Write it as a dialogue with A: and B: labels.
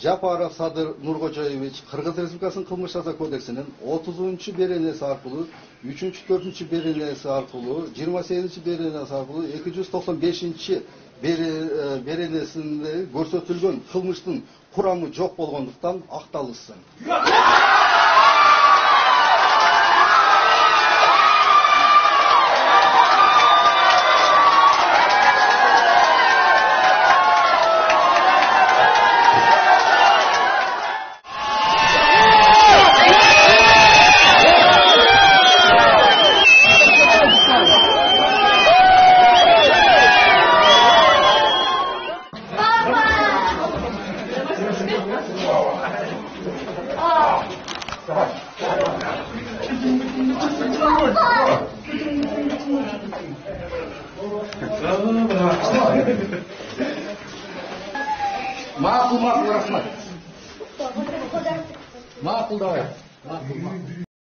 A: Жапаров Садыр Нуркожоевич Кыргыз Республикасынын кылмыш жаза кодексинин 30 беренеси аркылуу 3-4 беренеси аркылуу 28 беренеси аркылуу 295 беренесинде көрсөтүлгөн кылмыштын курамы жок болгондуктан акталышсын. Макул, рахмат. Макул, давай.